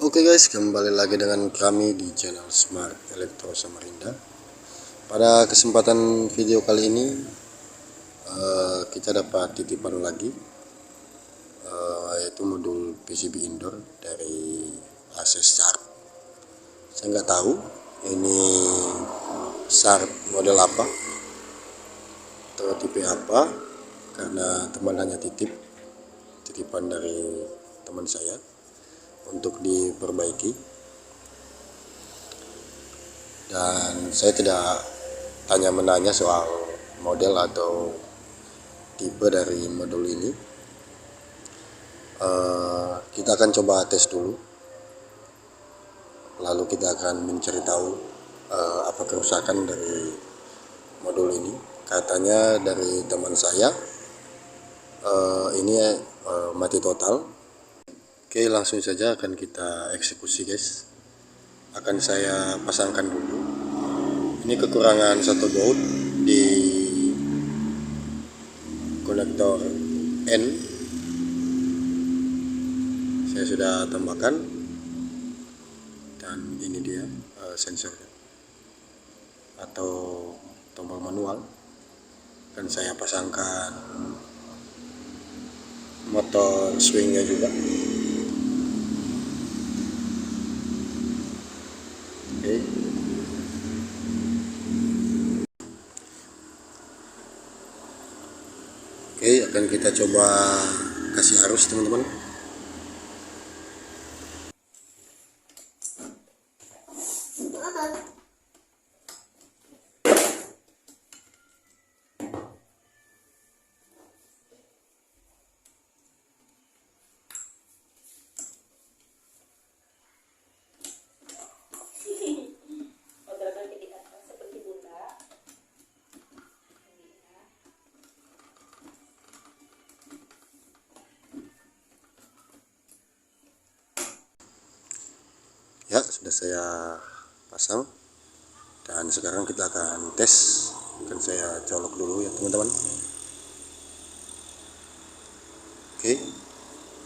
Oke guys, kembali lagi dengan kami di channel Smart Elektro Samarinda. Pada kesempatan video kali ini kita dapat titipan lagi, yaitu modul PCB indoor dari Asus Sharp. Saya nggak tahu ini Sharp model apa atau tipe apa, karena teman hanya titipan dari teman saya untuk diperbaiki, dan saya tidak tanya menanya soal model atau tipe dari modul ini. Kita akan coba tes dulu, lalu kita akan mencari tahu apa kerusakan dari modul ini. Katanya dari teman saya ini mati total. Oke, langsung saja akan kita eksekusi guys. Akan saya pasangkan dulu. Ini kekurangan satu baut di konektor N. Saya sudah tambahkan, dan ini dia sensornya atau tombol manual. Akan saya pasangkan motor swingnya juga. Oke, akan kita coba kasih arus teman-teman. Ya, sudah saya pasang, dan sekarang kita akan tes. Akan saya colok dulu ya teman-teman. Oke,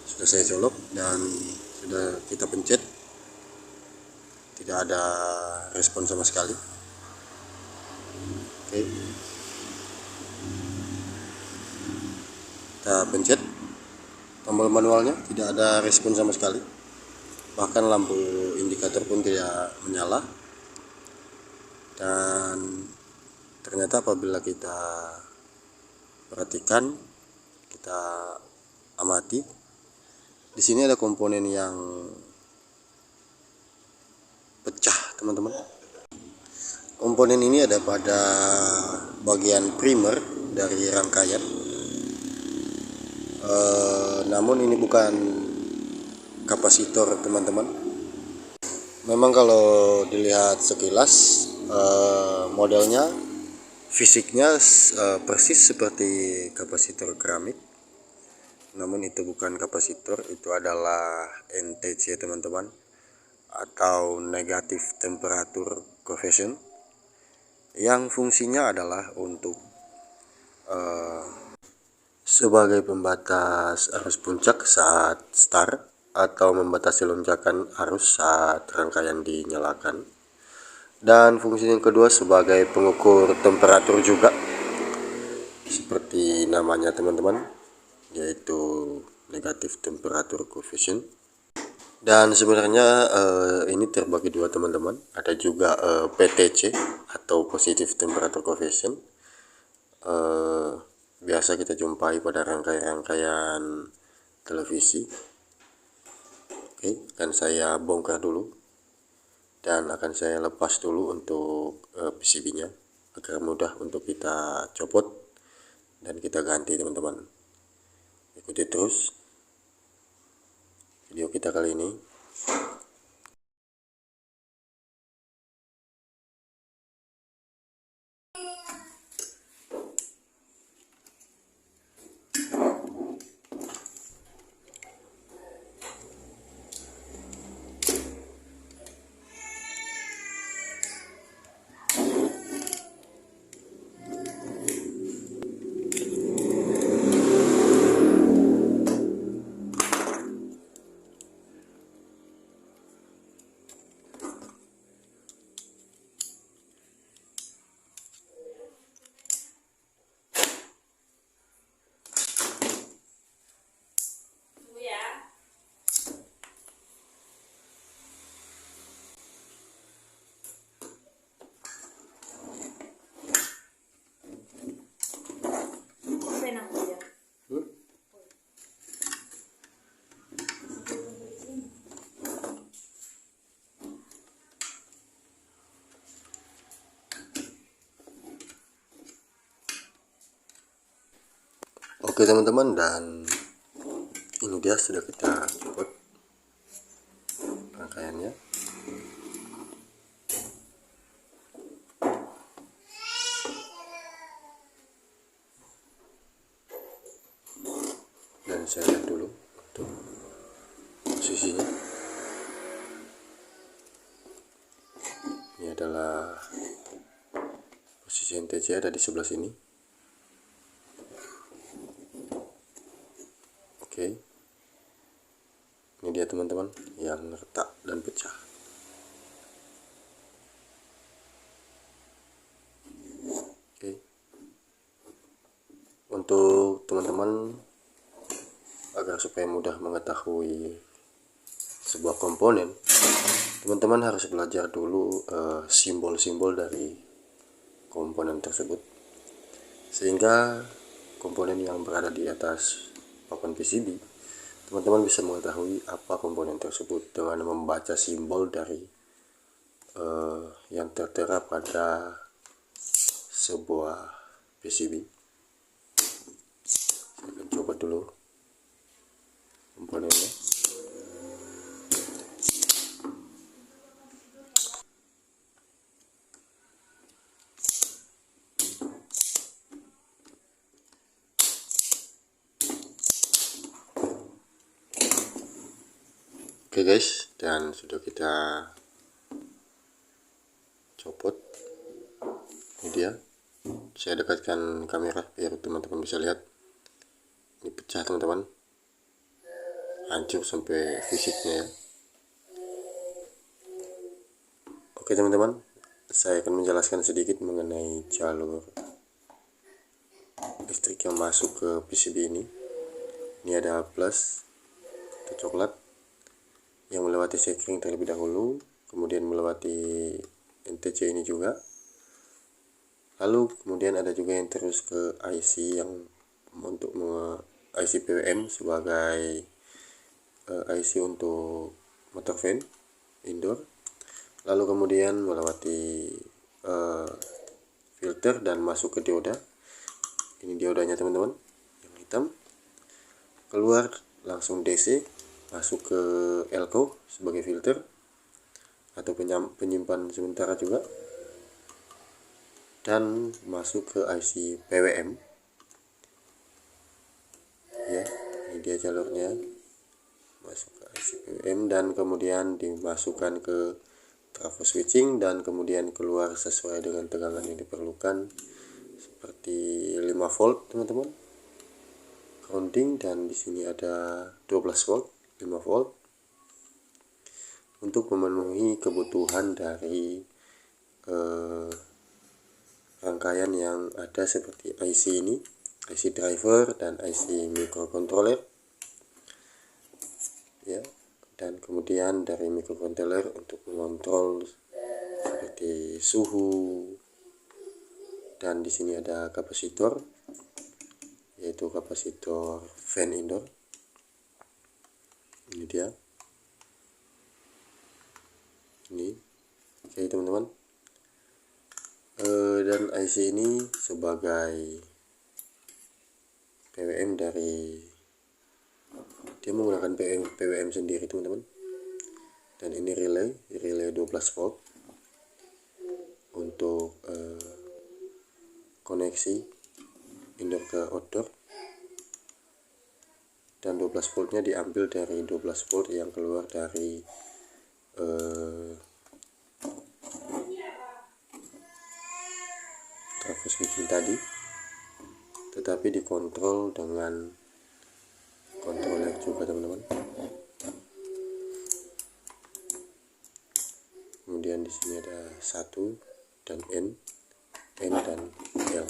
sudah saya colok dan sudah kita pencet, tidak ada respon sama sekali. Oke, kita pencet tombol manualnya, tidak ada respon sama sekali. Bahkan lampu indikator pun tidak menyala. Dan ternyata apabila kita perhatikan, kita amati, di sini ada komponen yang pecah teman-teman. Komponen ini ada pada bagian primer dari rangkaian, namun ini bukan kapasitor teman-teman. Memang kalau dilihat sekilas modelnya, fisiknya persis seperti kapasitor keramik, namun itu bukan kapasitor, itu adalah NTC teman-teman, atau negative temperature coefficient, yang fungsinya adalah untuk sebagai pembatas arus puncak saat start, atau membatasi lonjakan arus saat rangkaian dinyalakan. Dan fungsi yang kedua sebagai pengukur temperatur juga, seperti namanya teman-teman, yaitu negative temperature coefficient. Dan sebenarnya ini terbagi dua teman-teman, ada juga PTC atau positive temperature coefficient. Biasa kita jumpai pada rangkaian televisi. Oke, akan saya bongkar dulu dan akan saya lepas dulu untuk PCB-nya agar mudah untuk kita copot dan kita ganti teman-teman. Ikuti terus video kita kali ini. Oke teman-teman, dan ini dia sudah kita buat rangkaiannya. Dan saya lihat dulu untuk posisinya. Ini adalah posisi NTC, ada di sebelah sini. Oke, ini dia teman-teman yang retak dan pecah. Oke, untuk teman-teman agar supaya mudah mengetahui sebuah komponen, teman-teman harus belajar dulu simbol-simbol dari komponen tersebut, sehingga komponen yang berada di atas papan PCB, teman-teman bisa mengetahui apa komponen tersebut dengan membaca simbol dari yang tertera pada sebuah PCB. Saya akan coba dulu komponennya. Oke guys, dan sudah kita copot. Ini dia, saya dekatkan kamera biar teman-teman bisa lihat. Ini pecah teman-teman, hancur sampai fisiknya ya. Oke teman-teman, saya akan menjelaskan sedikit mengenai jalur listrik yang masuk ke PCB ini. Ini ada plus atau coklat yang melewati sekring terlebih dahulu, kemudian melewati NTC ini juga, lalu kemudian ada juga yang terus ke IC yang untuk IC PWM sebagai IC untuk motor fan indoor, lalu kemudian melewati filter dan masuk ke dioda. Ini diodanya teman-teman yang hitam, keluar langsung DC masuk ke elko sebagai filter atau penyimpan sementara juga, dan masuk ke IC PWM ya. Ini dia jalurnya, masuk ke IC PWM dan kemudian dimasukkan ke trafo switching dan kemudian keluar sesuai dengan tegangan yang diperlukan, seperti 5 volt teman-teman, grounding, dan di sini ada 12 volt, 5 volt untuk memenuhi kebutuhan dari rangkaian yang ada seperti IC ini, IC driver dan IC microcontroller ya. Dan kemudian dari microcontroller untuk mengontrol seperti suhu, dan di sini ada kapasitor, yaitu kapasitor fan indoor. Ini dia, ini. Oke teman-teman, dan IC ini sebagai PWM dari, dia menggunakan PWM sendiri teman-teman. Dan ini relay 12 volt untuk koneksi indoor ke outdoor, dan 12 voltnya diambil dari 12 volt yang keluar dari trafo switching tadi, tetapi dikontrol dengan controller juga teman-teman. Kemudian di sini ada 1 dan N dan L.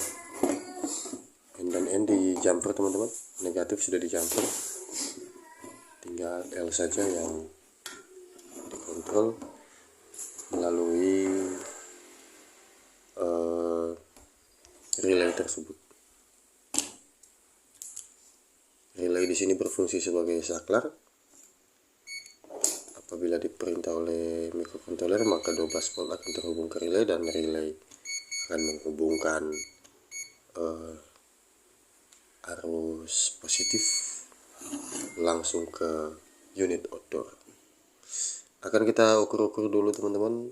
N dan N di jumper teman-teman, negatif sudah di jumper, tinggal L saja yang dikontrol melalui relay tersebut. Relay di sini berfungsi sebagai saklar. Apabila diperintah oleh microcontroller, maka 12 volt akan terhubung ke relay dan relay akan menghubungkan arus positif langsung ke unit outdoor. Akan kita ukur-ukur dulu teman-teman,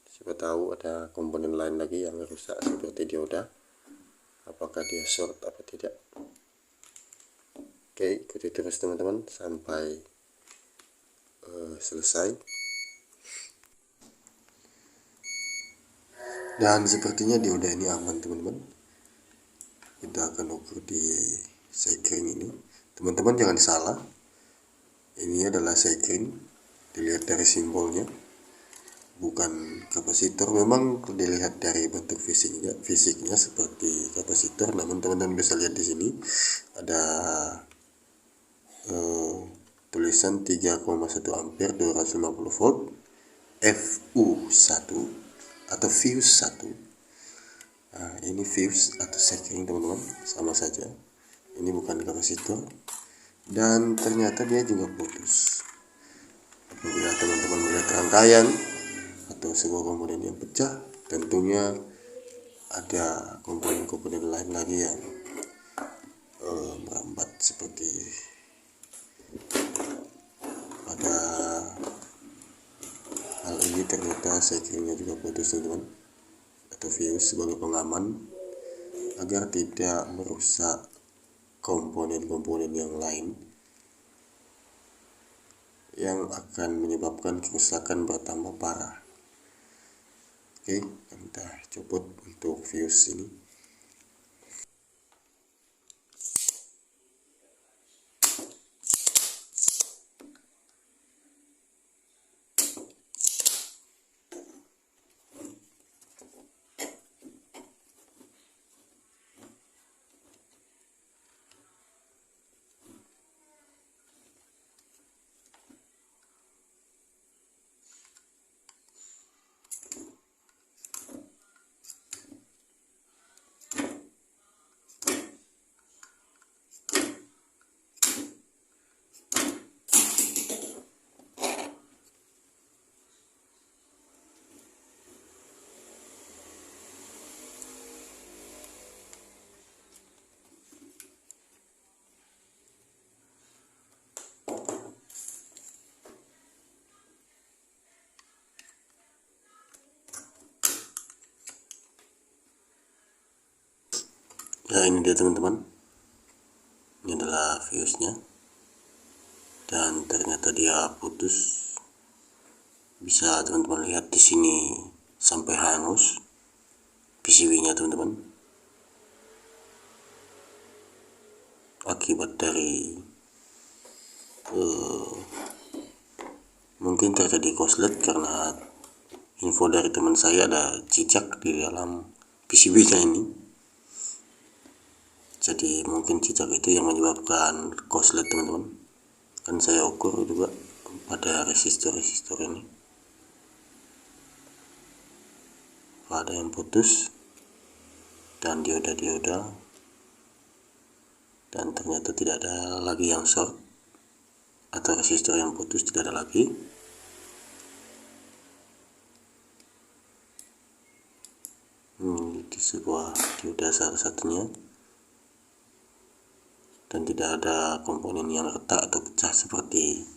siapa tahu ada komponen lain lagi yang rusak seperti dioda, apakah dia short apa tidak. Oke, ikuti terus teman-teman sampai selesai. Dan sepertinya dioda ini aman teman-teman. Kita akan ukur di sekring ini. Teman-teman jangan salah, ini adalah sekring, dilihat dari simbolnya, bukan kapasitor. Memang dilihat dari bentuk fisiknya seperti kapasitor, namun teman-teman bisa lihat di sini ada tulisan 3,1 ampere 250 volt FU1 atau fuse 1. Nah, ini fuse atau sekring teman-teman, sama saja. Ini bukan kapasitor, dan ternyata dia juga putus. Apabila teman-teman melihat rangkaian atau sebuah komponen yang pecah, tentunya ada komponen-komponen lain lagi yang merambat, seperti pada hal ini ternyata sekringnya juga putus teman-teman, atau fuse sebagai pengaman agar tidak merusak komponen-komponen yang lain yang akan menyebabkan kerusakan bertambah parah. Oke, kita copot untuk fuse ini. Ya, ini dia teman-teman, ini adalah fuse nya, dan ternyata dia putus. Bisa teman-teman lihat di sini sampai hangus PCB nya teman-teman, akibat dari mungkin terjadi korslet, karena info dari teman saya ada cicak di dalam PCB nya ini. Jadi mungkin cicak itu yang menyebabkan korslet teman-teman. Kan saya ukur juga pada resistor-resistor ini, ada yang putus dan dioda-dioda, dan ternyata tidak ada lagi yang short atau resistor yang putus, tidak ada lagi. Di sebuah dioda satu-satunya, dan tidak ada komponen yang retak atau pecah seperti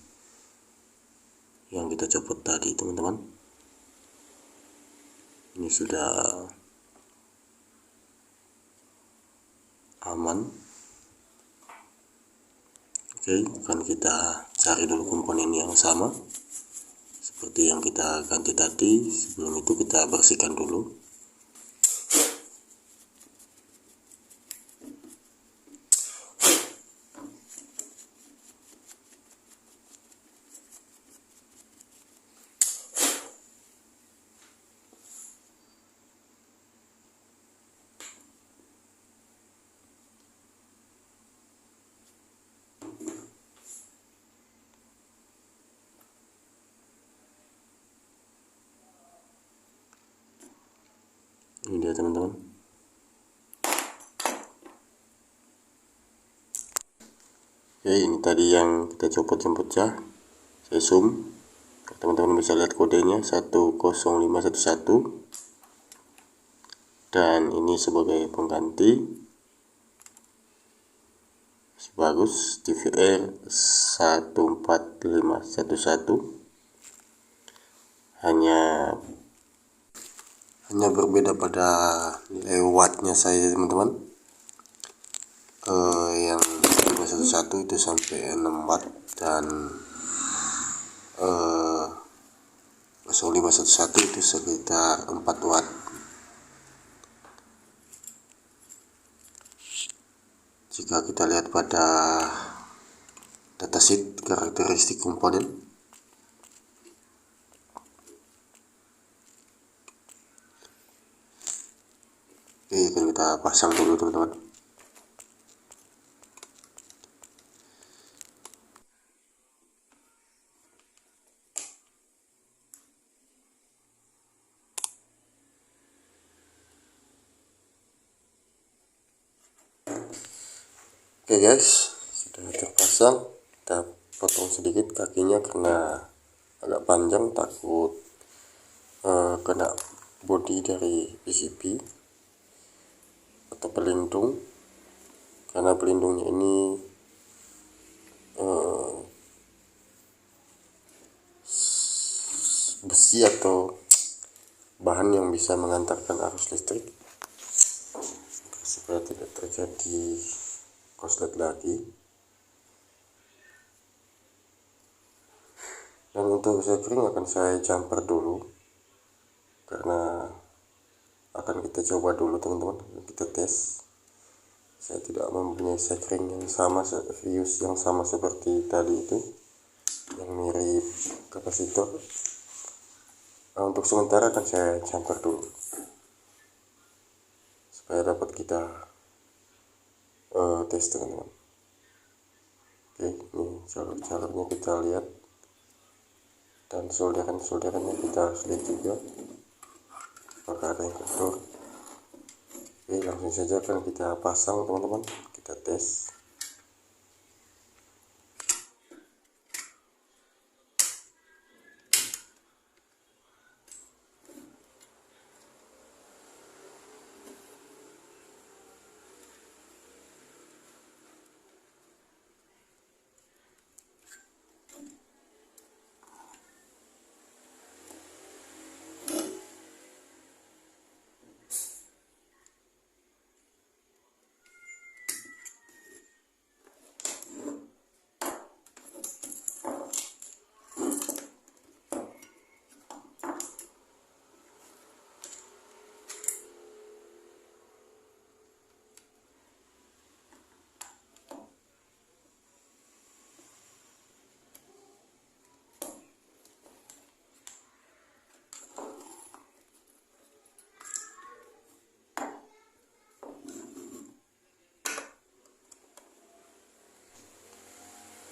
yang kita copot tadi teman-teman. Ini sudah aman. Oke, akan kita cari dulu komponen yang sama seperti yang kita ganti tadi. Sebelum itu kita bersihkan dulu. Ini dia teman-teman. Oke, ini tadi yang kita copot yang pecah. Saya zoom, teman-teman bisa lihat kodenya 10511, dan ini sebagai pengganti. bagus. TVR 14511, hanya berbeda pada nilai wattnya saya teman-teman. Yang 511 itu sampai 6 watt, dan 0511 itu sekitar 4 watt. Jika kita lihat pada datasheet karakteristik komponen, oke, akan kita pasang dulu teman-teman. Oke guys, sudah terpasang. Kita potong sedikit kakinya karena agak panjang, takut kena bodi dari PCB atau pelindung, karena pelindungnya ini besi atau bahan yang bisa mengantarkan arus listrik, supaya tidak terjadi konslet lagi. Dan untuk sekring akan saya jumper dulu, karena akan kita coba dulu teman-teman, kita tes. Saya tidak mempunyai sekring yang sama, fuse yang sama seperti tadi itu, yang mirip kapasitor. Nah, untuk sementara akan saya jumper dulu supaya dapat kita tes teman-teman. Oke, ini jalurnya kita lihat, dan solderannya kita harus lihat juga apakah ada yang kotor. Oke, langsung saja akan kita pasang teman-teman, kita tes.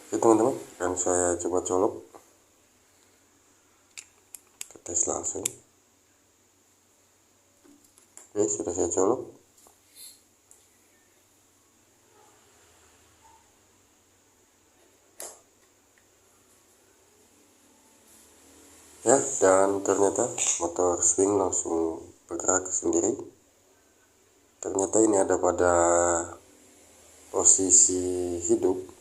Oke teman-teman, akan saya coba colok, kita tes langsung. Oke, sudah saya colok. Ya, dan ternyata motor swing langsung bergerak sendiri. Ternyata ini ada pada posisi hidup,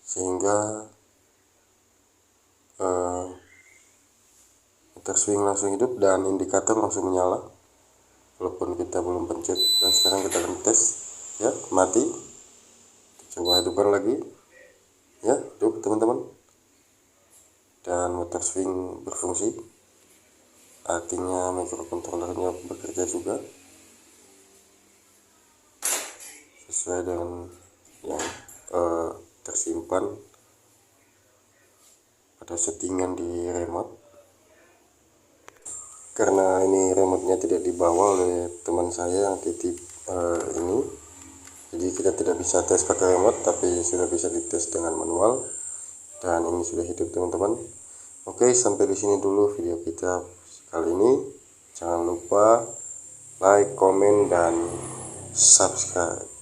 sehingga motor swing langsung hidup dan indikator langsung menyala walaupun kita belum pencet. Dan sekarang kita akan tes, ya, mati. Coba hidupkan lagi, ya, hidup teman-teman, dan motor swing berfungsi, artinya microcontrollernya bekerja juga sesuai dengan yang tersimpan pada settingan di remote. Karena ini remote-nya tidak dibawa oleh teman saya yang titip ini, jadi kita tidak bisa tes pakai remote, tapi sudah bisa dites dengan manual. Dan ini sudah hidup teman-teman. Oke, sampai di sini dulu video kita kali ini. Jangan lupa like, komen, dan subscribe.